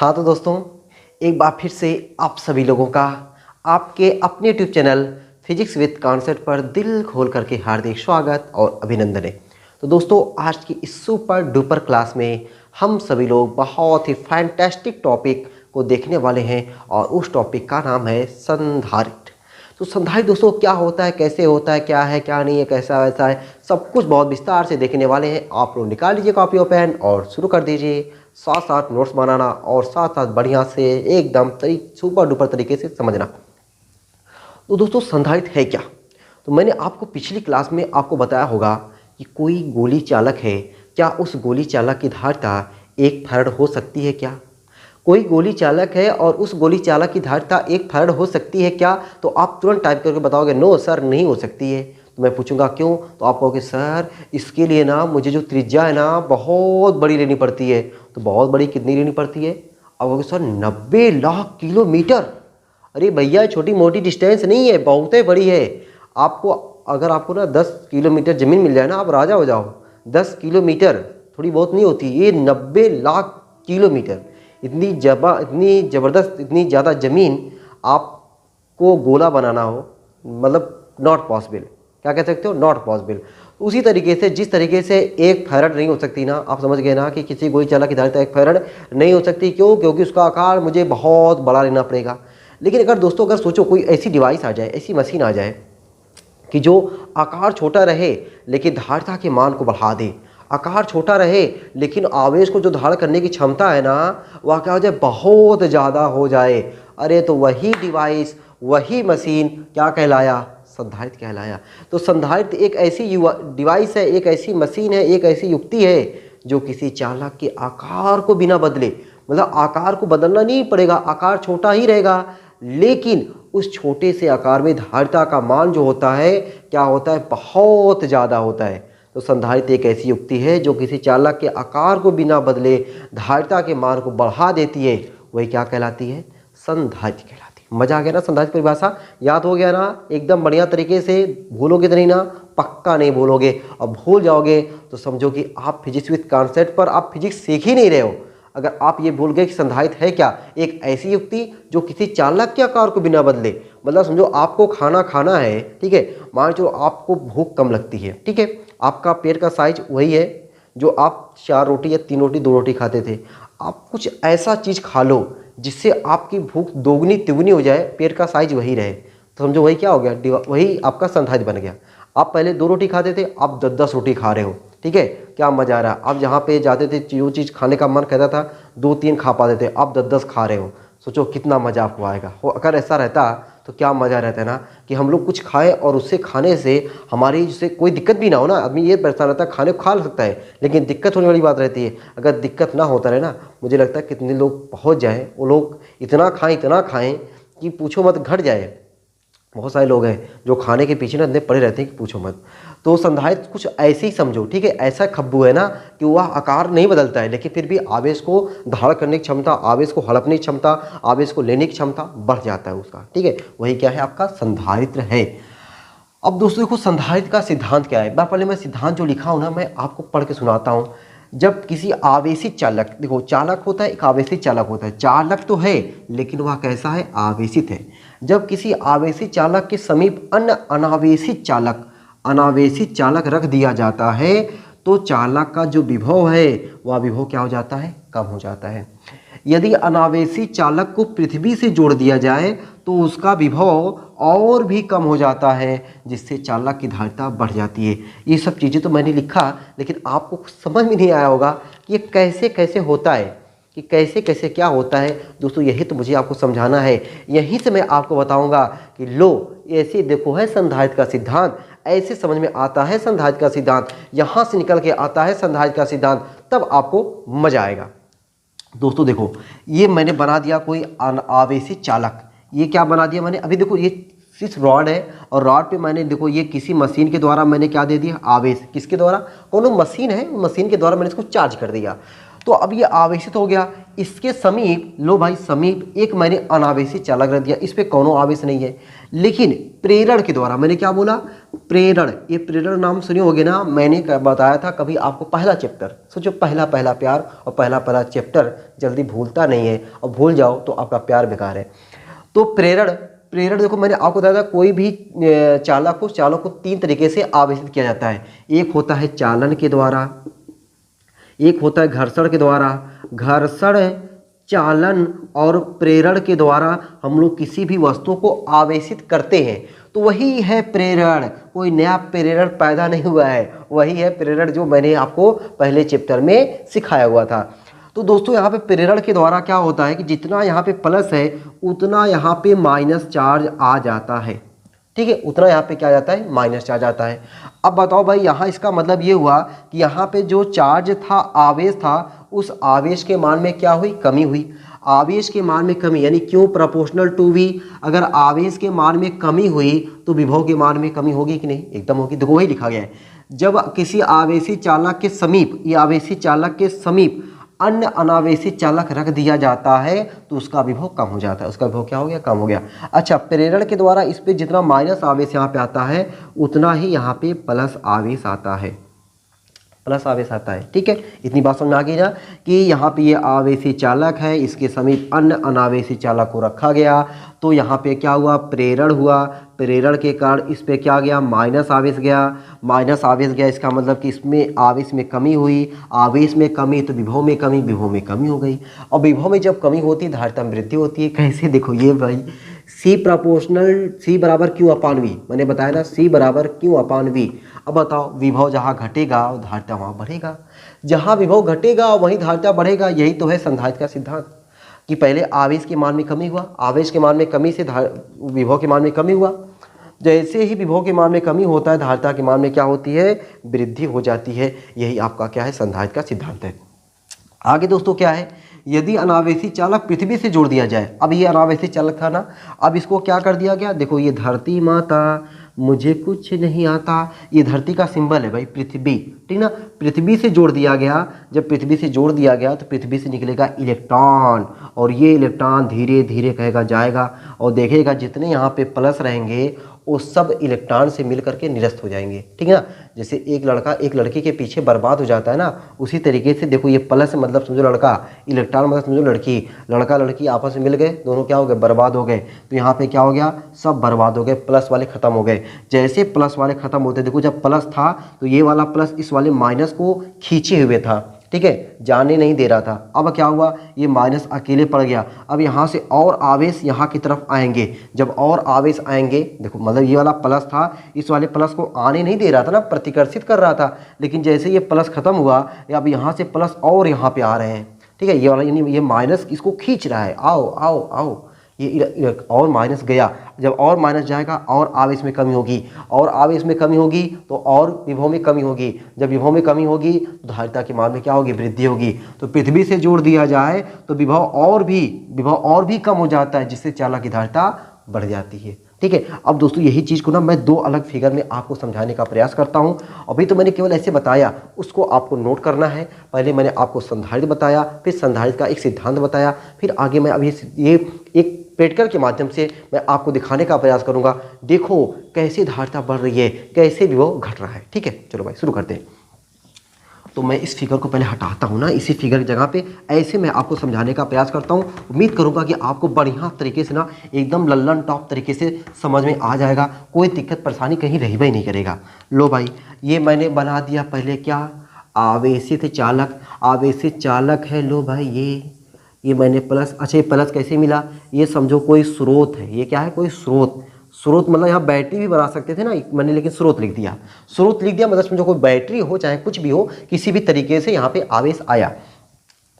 हाँ तो दोस्तों, एक बार फिर से आप सभी लोगों का आपके अपने YouTube channel physics with concept पर दिल खोल करके हार्दिक स्वागत और अभिनंदन है। तो दोस्तों, आज की इस सुपर डुपर क्लास में हम सभी लोग बहुत ही फैंटास्टिक टॉपिक को देखने वाले हैं और उस टॉपिक का नाम है संधारित्र। तो संधारित्र दोस्तों क्या होता है, कैसे होता है, क्या नहीं है, कैसा वैसा है, सब कुछ बहुत विस्तार से देखने वाले हैं। आप लोग निकाल लीजिए कॉपी और पेन और शुरू कर दीजिए साथ साथ नोट्स बनाना और साथ साथ बढ़िया से एकदम सुपर डुपर तरीके से समझना। तो दोस्तों, संधारित्र है क्या? तो मैंने आपको पिछली क्लास में आपको बताया होगा कि कोई गोली चालक है, क्या उस गोली चालक की धारिता 1 फैराड हो सकती है क्या? कोई गोली चालक है और उस गोली चालक की धारिता 1 फैराड हो सकती है क्या? तो आप तुरंत टाइप करके बताओगे नो सर, नहीं हो सकती है। तो मैं पूछूंगा क्यों? तो आप कहोगे सर इसके लिए ना मुझे जो त्रिज्या है ना बहुत बड़ी लेनी पड़ती है। तो बहुत बड़ी कितनी लेनी पड़ती है? अब कहोगे सर 90 लाख किलोमीटर। अरे भैया, छोटी मोटी डिस्टेंस नहीं है, बहुत ही बड़ी है। आपको अगर आपको ना 10 किलोमीटर ज़मीन मिल जाए ना, आप राजा हो जाओ। 10 किलोमीटर थोड़ी बहुत नहीं होती, ये 90 लाख किलोमीटर। इतनी ज़बरदस्त, इतनी ज़्यादा ज़मीन आपको गोला बनाना हो, मतलब नॉट पॉसिबल। क्या कह सकते हो? Not possible. उसी तरीके से जिस तरीके से 1 फैराड नहीं हो सकती ना, आप समझ गए ना कि किसी गोली चालक की धारिता 1 फैराड नहीं हो सकती। क्यों? क्योंकि उसका आकार मुझे बहुत बड़ा लेना पड़ेगा। लेकिन अगर दोस्तों, अगर सोचो कोई ऐसी डिवाइस आ जाए, ऐसी मशीन आ जाए कि जो आकार छोटा रहे लेकिन धारिता के मान को बढ़ा दे, आकार छोटा रहे लेकिन आवेश को जो धारण करने की क्षमता है ना, वह क्या हो जाए, बहुत ज़्यादा हो जाए। अरे तो वही डिवाइस, वही मशीन क्या कहलाया? संधारित्र कहलाया। तो संधारित्र एक ऐसी डिवाइस है, एक ऐसी मशीन है, एक ऐसी युक्ति है जो किसी चालक के आकार को बिना बदले, मतलब आकार को बदलना नहीं पड़ेगा, आकार छोटा ही रहेगा, लेकिन उस छोटे से आकार में धारिता का मान जो होता है क्या होता है? बहुत ज़्यादा होता है। तो संधारित्र एक ऐसी युक्ति है जो किसी चालक के आकार को बिना बदले धारिता के मान को बढ़ा देती है। वही क्या कहलाती है? संधारित्र कहलाती है। मजा आ गया ना? संधारित्र परिभाषा याद हो गया ना? एकदम बढ़िया तरीके से भूलोगे तो नहीं ना? पक्का नहीं भूलोगे। और भूल जाओगे तो समझो कि आप फिजिक्स विद कॉन्सेप्ट पर आप फिजिक्स सीख ही नहीं रहे हो। अगर आप ये भूल गए कि संधारित्र है क्या, एक ऐसी युक्ति जो किसी चालक के आकार को बिना बदले, मतलब समझो आपको खाना खाना है, ठीक है, मान लो आपको भूख कम लगती है, ठीक है, आपका पेट का साइज वही है जो आप 4 रोटी या 3 रोटी 2 रोटी खाते थे। आप कुछ ऐसा चीज़ खा लो जिससे आपकी भूख दोगुनी तिगुनी हो जाए, पेट का साइज वही रहे, तो समझो वही क्या हो गया? वही आपका संधारित्र बन गया। आप पहले 2 रोटी खाते थे, आप 10-10 रोटी खा रहे हो, ठीक है, क्या मज़ा आ रहा है। आप जहाँ पे जाते थे जो चीज़ खाने का मन कहता था 2-3 खा पाते थे, आप 10-10 खा रहे हो। सोचो कितना मज़ा आपको आएगा। अगर ऐसा रहता तो क्या मज़ा रहता है ना कि हम लोग कुछ खाएं और उससे खाने से हमारी जिससे कोई दिक्कत भी ना हो ना। आदमी ये परेशान रहता है, खाने को खा सकता है लेकिन दिक्कत होने वाली बात रहती है। अगर दिक्कत ना होता रहे ना, मुझे लगता है कितने लोग पहुँच जाएँ, वो लोग इतना खाएँ कि पूछो मत, घट जाए। बहुत सारे लोग हैं जो खाने के पीछे ना इतने पड़े रहते हैं कि पूछो मत। तो संधारित्र कुछ ऐसे ही समझो, ठीक है, ऐसा खब्बू है ना कि वह आकार नहीं बदलता है लेकिन फिर भी आवेश को धारण करने की क्षमता, आवेश को हड़पने की क्षमता, आवेश को लेने की क्षमता बढ़ जाता है उसका, ठीक है, वही क्या है? आपका संधारित्र है। अब दोस्तों देखो, संधारित्र का सिद्धांत क्या है। पहले मैं सिद्धांत जो लिखा हूँ ना, मैं आपको पढ़ के सुनाता हूँ। जब किसी आवेशित चालक, देखो चालक होता है, एक आवेशित चालक होता है। चालक तो है लेकिन वह कैसा है? आवेशित है। जब किसी आवेशित चालक के समीप अन्य अनावेशित चालक रख दिया जाता है तो चालक का जो विभव है वह विभव क्या हो जाता है? कम हो जाता है। यदि अनावेशित चालक को पृथ्वी से जोड़ दिया जाए तो उसका विभव और भी कम हो जाता है, जिससे चालक की धारिता बढ़ जाती है। ये सब चीज़ें तो मैंने लिखा, लेकिन आपको समझ में नहीं आया होगा कि ये कैसे कैसे होता है, कि कैसे कैसे क्या होता है। दोस्तों यही तो मुझे आपको समझाना है। यहीं से मैं आपको बताऊंगा कि लो ऐसे देखो है संधारित्र का सिद्धांत, ऐसे समझ में आता है संधारित्र का सिद्धांत, यहाँ से निकल के आता है संधारित्र का सिद्धांत, तब आपको मजा आएगा। दोस्तों देखो, ये मैंने बना दिया कोई आवेशित चालक। ये क्या बना दिया मैंने? अभी देखो, ये सिर्फ रॉड है और रॉड पे मैंने देखो ये किसी मशीन के द्वारा मैंने क्या दे दिया? आवेश। किसके द्वारा? कोनो मशीन है, मशीन के द्वारा मैंने इसको चार्ज कर दिया। तो अब ये आवेशित हो गया। इसके समीप, लो भाई समीप, एक मैंने अनावेशी चालक रख दिया, इस पे कोनो आवेश नहीं है, लेकिन प्रेरण के द्वारा, मैंने क्या बोला, प्रेरण, ये प्रेरण नाम सुने होगे ना, मैंने बताया था कभी आपको पहला चैप्टर, सोचो पहला पहला प्यार और पहला पहला चैप्टर जल्दी भूलता नहीं है, और भूल जाओ तो आपका प्यार बेकार है। तो प्रेरण, प्रेरण देखो मैंने आपको बताया था कोई भी चालक को 3 तरीके से आवेशित किया जाता है। एक होता है चालन के द्वारा, एक होता है घर्षण के द्वारा, घर्षण, चालन और प्रेरण के द्वारा हम लोग किसी भी वस्तु को आवेशित करते हैं, तो वही है प्रेरण। कोई नया प्रेरण पैदा नहीं हुआ है, वही है प्रेरण जो मैंने आपको पहले चैप्टर में सिखाया हुआ था। तो दोस्तों यहाँ पे प्रेरण के द्वारा क्या होता है कि जितना यहाँ पे प्लस है उतना यहाँ पे माइनस चार्ज आ जाता है, ठीक है, उतना यहाँ पे क्या आ जाता है, माइनस चार्ज आता है। अब बताओ भाई, यहाँ इसका मतलब ये हुआ कि यहाँ पे जो चार्ज था, आवेश था, उस आवेश के मान में क्या हुई, कमी हुई। आवेश के मान में कमी यानी क्यू प्रोपोर्शनल टू वी, अगर आवेश के मान में कमी हुई तो विभव के मान में कमी होगी कि नहीं, एकदम होगी। देखो वही लिखा गया है, जब किसी आवेशी चालक के समीप, ये आवेशी चालक के समीप अन्य अनावेशी चालक रख दिया जाता है तो उसका विभव कम हो जाता है, उसका विभव क्या हो गया, कम हो गया। अच्छा, प्रेरण के द्वारा इस पे जितना माइनस आवेश यहाँ पे आता है उतना ही यहाँ पे प्लस आवेश आता है, प्लस आवेश आता है, ठीक है। इतनी बात समझ में आ गई ना कि यहाँ पे ये आवेशी चालक है, इसके समीप अन्य अनावेशी चालक को रखा गया, तो यहाँ पे क्या हुआ, प्रेरण हुआ, प्रेरण के कारण इस पे क्या गया, माइनस आवेश गया, माइनस आवेश गया, इसका मतलब कि इसमें आवेश में कमी हुई, आवेश में कमी तो विभव में कमी, विभव में कमी हो गई, और विभव में जब कमी होती है धारिता में वृद्धि होती है। कैसे, देखो ये भाई सी प्रोपोर्शनल, सी बराबर क्यू अपान वी, मैंने बताया ना सी बराबर क्यू अपान वी। अब बताओ, विभव जहाँ घटेगा धारिता वहाँ बढ़ेगा, जहाँ विभव घटेगा वहीं धारिता बढ़ेगा। यही तो है संधारित्र का सिद्धांत कि पहले आवेश के मान में कमी हुआ, आवेश के मान में कमी से विभव के मान में कमी हुआ, जैसे ही विभव के मान में कमी होता है धारिता के मान में क्या होती है, वृद्धि हो जाती है। यही आपका क्या है, संधारित्र का सिद्धांत है। आगे दोस्तों क्या है, यदि अनावेशी चालक पृथ्वी से जोड़ दिया जाए, अब ये अनावेशी चालक था ना, अब इसको क्या कर दिया गया, देखो ये धरती माता मुझे कुछ नहीं आता, ये धरती का सिंबल है भाई पृथ्वी, ठीक ना, पृथ्वी से जोड़ दिया गया। जब पृथ्वी से जोड़ दिया गया तो पृथ्वी से निकलेगा इलेक्ट्रॉन, और ये इलेक्ट्रॉन धीरे धीरे कहेगा जाएगा, और देखेगा जितने यहाँ पे प्लस रहेंगे वो सब इलेक्ट्रॉन से मिल करके निरस्त हो जाएंगे, ठीक है ना। जैसे एक लड़का एक लड़की के पीछे बर्बाद हो जाता है ना, उसी तरीके से देखो ये प्लस मतलब समझो लड़का, इलेक्ट्रॉन मतलब समझो लड़की, लड़का लड़की आपस में मिल गए, दोनों क्या हो गए, बर्बाद हो गए। तो यहाँ पे क्या हो गया, सब बर्बाद हो गए, प्लस वाले खत्म हो गए। जैसे प्लस वाले खत्म होते, देखो जब प्लस था तो ये वाला प्लस इस वाले माइनस को खींचे हुए था, ठीक है, जाने नहीं दे रहा था। अब क्या हुआ, ये माइनस अकेले पड़ गया। अब यहाँ से और आवेश यहाँ की तरफ आएंगे, जब और आवेश आएंगे, देखो मतलब ये वाला प्लस था, इस वाले प्लस को आने नहीं दे रहा था ना, प्रतिकर्षित कर रहा था, लेकिन जैसे ये प्लस खत्म हुआ, अब यहाँ से प्लस और यहाँ पे आ रहे हैं, ठीक है, ये वाला यानी ये माइनस इसको खींच रहा है, आओ आओ आओ, ये और माइनस गया। जब और माइनस जाएगा और आवेश में कमी होगी, और आवेश में कमी होगी तो और विभव में कमी होगी, जब विभव में कमी होगी तो धारिता के मान में क्या होगी, वृद्धि होगी। तो पृथ्वी से जोड़ दिया जाए तो विभव और भी कम हो जाता है, जिससे चालक की धारिता बढ़ जाती है, ठीक है। अब दोस्तों यही चीज़ को ना मैं 2 अलग फिगर में आपको समझाने का प्रयास करता हूँ। अभी तो मैंने केवल ऐसे बताया, उसको आपको नोट करना है। पहले मैंने आपको संधारित्र बताया, फिर संधारित्र का एक सिद्धांत बताया, फिर आगे मैं अभी ये एक प्रैक्टिकल के माध्यम से मैं आपको दिखाने का प्रयास करूंगा। देखो कैसे धारिता बढ़ रही है, कैसे विभव घट रहा है, ठीक है। चलो भाई शुरू करते हैं। तो मैं इस फिगर को पहले हटाता हूँ ना, इसी फिगर की जगह पे ऐसे मैं आपको समझाने का प्रयास करता हूँ। उम्मीद करूँगा कि आपको बढ़िया तरीके से ना एकदम लल्लन टॉप तरीके से समझ में आ जाएगा, कोई दिक्कत परेशानी कहीं रही भी नहीं करेगा। लो भाई, ये मैंने बना दिया पहले क्या, आवेशित चालक, आवेशित चालक है। लो भाई ये मैंने प्लस, अच्छा ये प्लस कैसे मिला, ये समझो कोई स्रोत है, ये क्या है, कोई स्रोत। स्रोत मतलब यहाँ बैटरी भी बना सकते थे ना, मैंने लेकिन स्रोत लिख दिया। स्रोत लिख दिया मतलब समझो कोई बैटरी हो चाहे कुछ भी हो, किसी भी तरीके से यहाँ पे आवेश आया।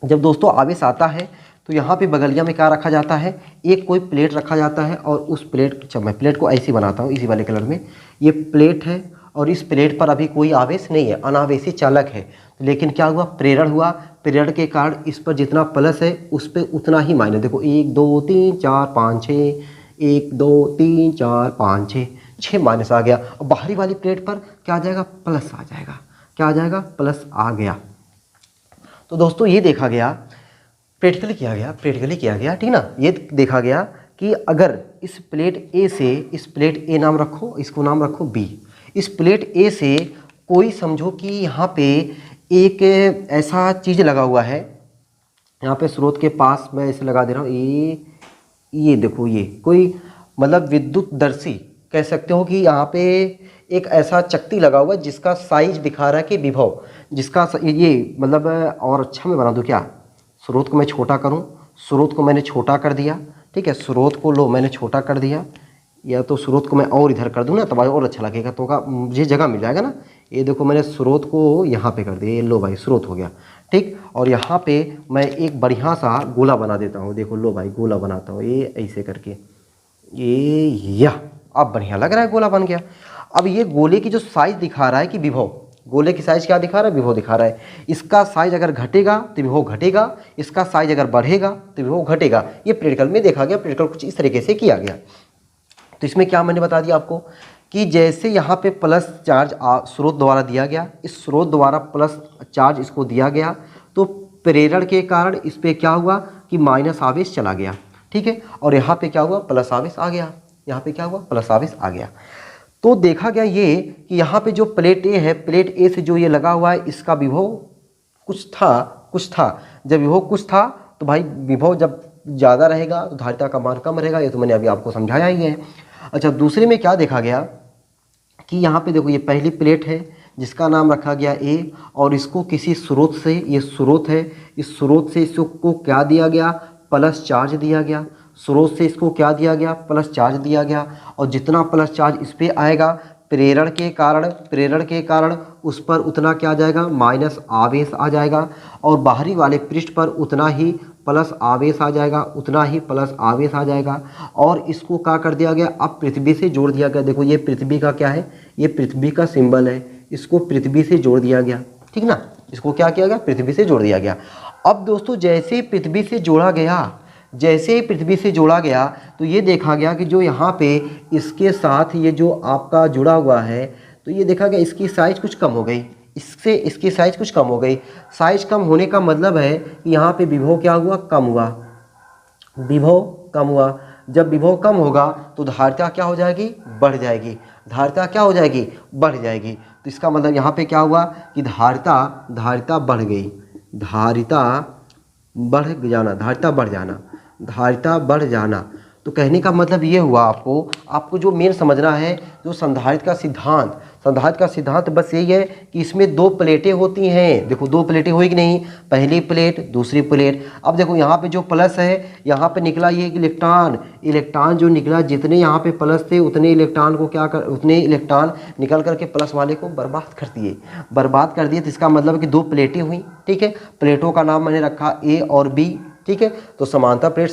जब दोस्तों आवेश आता है तो यहाँ पे बगलिया में क्या रखा जाता है, एक कोई प्लेट रखा जाता है, और उस प्लेट, अच्छा मैं प्लेट को ऐसे बनाता हूँ इसी वाले कलर में, ये प्लेट है और इस प्लेट पर अभी कोई आवेश नहीं है, अनावेशी चालक है। लेकिन क्या हुआ, प्रेरण हुआ, प्रेरण के कारण इस पर जितना प्लस है उस पर उतना ही माइनस। देखो 1 2 3 4 5 6, 1 2 3 4 5 6, 6 माइनस आ गया। और बाहरी वाली प्लेट पर क्या आ जाएगा, प्लस आ जाएगा। क्या आ जाएगा, प्लस आ गया। तो दोस्तों ये देखा गया प्रैक्टिकली किया गया ठीक ना। ये देखा गया कि अगर इस प्लेट ए से, इस प्लेट ए नाम रखो, इसको नाम रखो बी, इस प्लेट ए से कोई समझो कि यहाँ पे एक ऐसा चीज़ लगा हुआ है, यहाँ पे स्रोत के पास मैं इसे लगा दे रहा हूँ, ये देखो, ये कोई मतलब विद्युतदर्शी कह सकते हो कि यहाँ पे एक ऐसा चक्ति लगा हुआ है जिसका साइज दिखा रहा है कि विभव, जिसका ये मतलब और अच्छा मैं बना दूँ क्या, स्रोत को मैं छोटा करूँ, स्रोत को मैंने छोटा कर दिया, ठीक है, स्रोत को लो मैंने छोटा कर दिया, या तो स्रोत को मैं और इधर कर दूँ ना, तब और अच्छा लगेगा, तो का मुझे जगह मिल जाएगा ना। ये देखो मैंने स्रोत को यहाँ पे कर दिया, ये लो भाई स्रोत हो गया, ठीक। और यहाँ पे मैं एक बढ़िया सा गोला बना देता हूँ, देखो लो भाई गोला बनाता हूँ, ये ऐसे करके, ये या अब बढ़िया लग रहा है, गोला बन गया। अब ये गोले की जो साइज दिखा रहा है कि विभव, गोले की साइज क्या दिखा रहा है, विभव दिखा रहा है। इसका साइज अगर घटेगा तो विभव घटेगा, इसका साइज अगर बढ़ेगा तो विभव घटेगा। ये प्रैक्टिकल में देखा गया, प्रैक्टिकल कुछ इस तरीके से किया गया। तो इसमें क्या मैंने बता दिया आपको कि जैसे यहाँ पे प्लस चार्ज स्रोत द्वारा दिया गया, इस स्रोत द्वारा प्लस चार्ज इसको दिया गया, तो प्रेरण के कारण इस पर क्या हुआ कि माइनस आवेश चला गया, ठीक है। और यहाँ पे क्या हुआ, प्लस आवेश आ गया, यहाँ पे क्या हुआ, प्लस आवेश आ गया। तो देखा गया ये कि यहाँ पे जो प्लेट ए है, प्लेट ए से जो ये लगा हुआ है, इसका विभव कुछ था। जब विभव कुछ था तो भाई विभव जब ज़्यादा रहेगा तो धारिता का मान कम रहेगा, ये तो मैंने अभी आपको समझाया ही है। अच्छा, दूसरे में क्या देखा गया कि यहाँ पे देखो, ये पहली प्लेट है जिसका नाम रखा गया ए, और इसको किसी स्रोत से, ये स्रोत है, इस स्रोत से इसको क्या दिया गया, प्लस चार्ज दिया गया। स्रोत से इसको क्या दिया गया, प्लस चार्ज दिया गया। और जितना प्लस चार्ज इस पर आएगा, प्रेरण के कारण उस पर उतना क्या आ जाएगा, माइनस आवेश आ जाएगा। और बाहरी वाले पृष्ठ पर उतना ही प्लस आवेश आ जाएगा, उतना ही प्लस आवेश आ जाएगा। और इसको क्या कर दिया गया, अब पृथ्वी से जोड़ दिया गया। देखो ये पृथ्वी का क्या है, ये पृथ्वी का सिंबल है, इसको पृथ्वी से जोड़ दिया गया, ठीक ना। इसको क्या किया गया, पृथ्वी से जोड़ दिया गया। अब दोस्तों जैसे ही पृथ्वी से जोड़ा गया, तो ये देखा गया कि जो यहाँ पे इसके साथ ये जो आपका जुड़ा हुआ है, तो ये देखा गया इसकी साइज कुछ कम हो गई, इससे इसकी साइज कुछ कम हो गई। साइज कम होने का मतलब है कि यहाँ पे विभव क्या हुआ, कम हुआ, विभव कम हुआ। जब विभव कम होगा तो धारिता क्या हो जाएगी, बढ़ जाएगी। धारिता क्या हो जाएगी, बढ़ जाएगी। तो इसका मतलब यहाँ पे क्या हुआ कि धारिता बढ़ गई, धारिता बढ़ जाना। तो कहने का मतलब ये हुआ, आपको जो मेन समझना है, जो संधारित्र का सिद्धांत बस यही है कि इसमें दो प्लेटें होती हैं। देखो दो प्लेटें हुई कि नहीं, पहली प्लेट दूसरी प्लेट। अब देखो यहाँ पे जो प्लस है, यहाँ पे निकला ये इलेक्ट्रॉन जो निकला, जितने यहाँ पे प्लस थे उतने इलेक्ट्रॉन निकल करके प्लस वाले को बर्बाद कर दिए। तो इसका मतलब है कि दो प्लेटें हुई, ठीक है। प्लेटों का नाम मैंने रखा ए और बी, ठीक है। तो समांतर प्लेट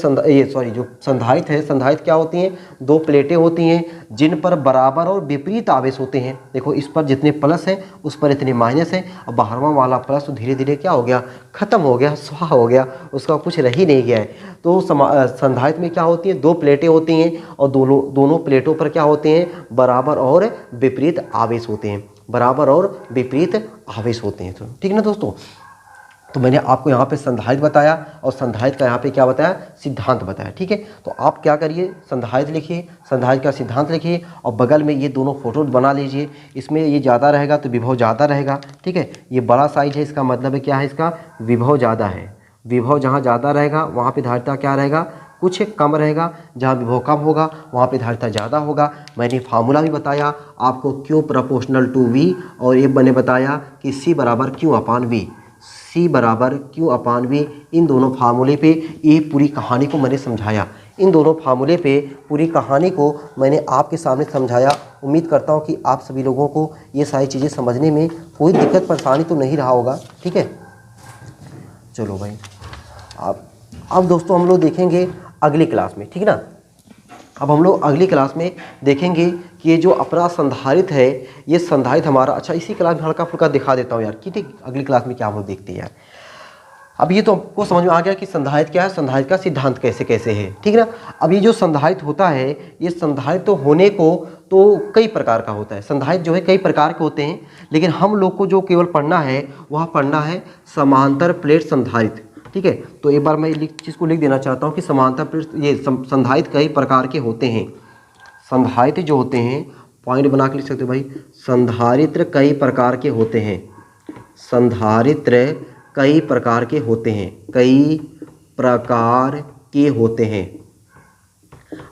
जो संधारित्र है, संधारित्र क्या होती हैं, दो प्लेटें होती हैं जिन पर बराबर और विपरीत आवेश होते हैं। देखो इस पर जितने प्लस हैं उस पर इतने माइनस हैं, और बाहरवां वाला प्लस तो धीरे धीरे क्या हो गया, खत्म हो गया, स्वाहा हो गया, उसका कुछ रह ही नहीं गया है। तो संधारित्र में क्या होती हैं, दो प्लेटें होती हैं, और दोनों प्लेटों पर क्या होते हैं, बराबर और विपरीत आवेश होते हैं, तो ठीक ना दोस्तों। तो मैंने आपको यहाँ पे संधारित्र बताया, और संधारित्र का यहाँ पे क्या बताया, सिद्धांत बताया, ठीक है। तो आप क्या करिए, संधारित्र लिखिए, संधारित्र का सिद्धांत लिखिए, और बगल में ये दोनों फोटो बना लीजिए। इसमें ये ज़्यादा रहेगा तो विभव ज़्यादा रहेगा, ठीक है। ये बड़ा साइज है, इसका मतलब है क्या है, इसका विभव ज़्यादा है। विभव जहाँ ज़्यादा रहेगा वहाँ पर धारिता क्या रहेगा, कुछ कम रहेगा। जहाँ विभव कम होगा वहाँ पे धारिता ज़्यादा होगा। मैंने फार्मूला भी बताया आपको, Q प्रोपोर्शनल टू V, और ये मैंने बताया कि C बराबर Q अपान V। इन दोनों फार्मूले पे ये पूरी कहानी को मैंने समझाया, आपके सामने समझाया। उम्मीद करता हूँ कि आप सभी लोगों को ये सारी चीज़ें समझने में कोई दिक्कत परेशानी तो नहीं रहा होगा, ठीक है। चलो भाई, अब दोस्तों हम लोग देखेंगे अगली क्लास में, ठीक ना। अब हम लोग अगली क्लास में देखेंगे कि ये जो अपना संधारित्र है, ये संधारित्र हमारा, अच्छा इसी क्लास में हल्का फुल्का दिखा देता हूँ यार, ठीक। अगली क्लास में क्या हम लोग देखते हैं यार। अब ये तो आपको समझ में आ गया कि संधारित्र क्या है, संधारित्र का सिद्धांत कैसे कैसे है, ठीक ना। अब ये जो संधारित्र होता है, ये संधारित्र तो होने को तो कई प्रकार का होता है। संधारित्र जो है कई प्रकार के होते हैं, लेकिन हम लोग को जो केवल पढ़ना है वह पढ़ना है समांतर प्लेट संधारित्र, ठीक। ठीक है। तो एक बार मैं चीज़ को लिख देना चाहता हूँ कि समांतर प्लेट ये संधारित्र कई प्रकार के होते हैं। संधारित्र जो होते हैं, पॉइंट बना के लिख सकते हो भाई, संधारित्र कई प्रकार के होते हैं। संधारित्र कई प्रकार के होते हैं, कई प्रकार के होते हैं।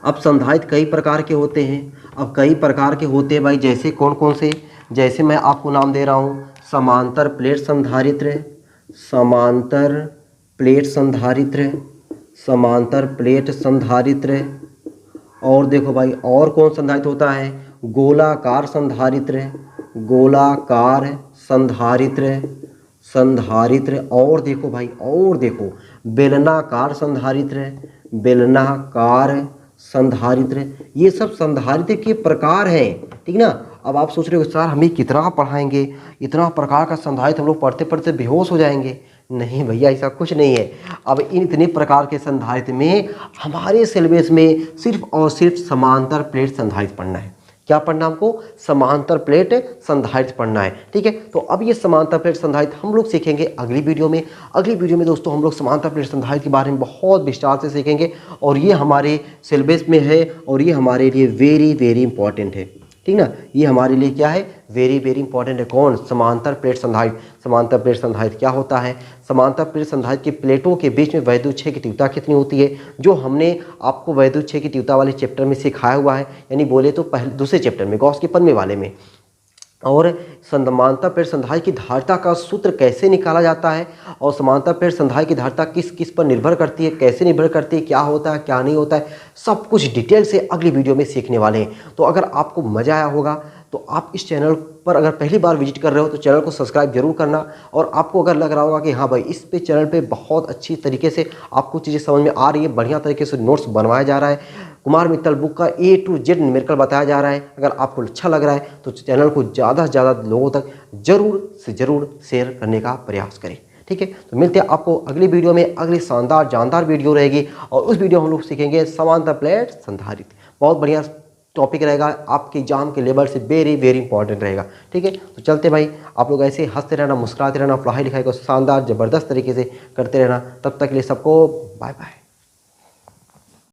अब संधारित्र कई प्रकार के होते हैं। अब कई प्रकार के होते हैं भाई, जैसे कौन कौन से, जैसे मैं आपको नाम दे रहा हूँ, समांतर प्लेट संधारित्र, समांतर प्लेट संधारित्र, समांतर प्लेट संधारित्र। और देखो भाई और कौन संधारित्र होता है, गोलाकार संधारित्र, गोलाकार संधारित्र, संधारित्र। और देखो भाई, और देखो बेलनाकार संधारित्र, बेलनाकार संधारित्र। ये सब संधारित्र के प्रकार हैं, ठीक ना। अब आप सोच रहे हो सर हमें कितना पढ़ाएंगे, इतना प्रकार का संधारित्र हम लोग पढ़ते पढ़ते बेहोश हो जाएंगे। नहीं भैया, ऐसा कुछ नहीं है। अब इन इतने प्रकार के संधारित्र में हमारे सिलेबस में सिर्फ और सिर्फ समांतर प्लेट संधारित्र पढ़ना है। क्या पढ़ना हमको, समांतर प्लेट संधारित्र पढ़ना है, ठीक है। तो अब ये समांतर प्लेट संधारित्र हम लोग सीखेंगे अगली वीडियो में। अगली वीडियो में दोस्तों हम लोग समांतर प्लेट संधारित्र के बारे में बहुत विस्तार से सीखेंगे और ये हमारे सिलेबस में है और ये हमारे लिए वेरी वेरी इंपॉर्टेंट है, ठीक ना। ये हमारे लिए क्या है, वेरी वेरी इंपॉर्टेंट है। कौन, समांतर प्लेट संधारित्र। समांतर प्लेट संधारित्र क्या होता है, समांतर प्लेट संधारित्र की प्लेटों के बीच में वैद्युत क्षय की तीव्रता कितनी होती है, जो हमने आपको वैद्युत क्षय की तीव्रता वाले चैप्टर में सिखाया हुआ है, यानी बोले तो पहले दूसरे चैप्टर में, गॉस के पन्ने वाले में। और समांतर प्लेट संधारित्र की धारिता का सूत्र कैसे निकाला जाता है और समांतर प्लेट संधारित्र की धारिता किस किस पर निर्भर करती है, कैसे निर्भर करती है, क्या होता है क्या नहीं होता है, सब कुछ डिटेल से अगली वीडियो में सीखने वाले हैं। तो अगर आपको मज़ा आया होगा तो आप इस चैनल पर अगर पहली बार विजिट कर रहे हो तो चैनल को सब्सक्राइब जरूर करना। और आपको अगर लग रहा होगा कि हाँ भाई इस पे चैनल पे बहुत अच्छी तरीके से आपको चीज़ें समझ में आ रही है, बढ़िया तरीके से नोट्स बनवाया जा रहा है, कुमार मित्तल बुक का A to Z न्यूमेरिकल बताया जा रहा है, अगर आपको अच्छा लग रहा है तो चैनल को ज़्यादा से ज़्यादा लोगों तक जरूर से ज़रूर शेयर करने का प्रयास करें, ठीक है। तो मिलते हैं आपको अगली वीडियो में, अगली शानदार जानदार वीडियो रहेगी और उस वीडियो हम लोग सीखेंगे समांतर प्लेट संधारित्र। बहुत बढ़िया टॉपिक रहेगा, आपके एग्जाम के लेवल से वेरी वेरी इंपॉर्टेंट रहेगा, ठीक है। तो चलते भाई, आप लोग ऐसे हंसते रहना, मुस्कुराते रहना, पढ़ाई लिखाई को शानदार ज़बरदस्त तरीके से करते रहना। तब तक के लिए सबको बाय बाय।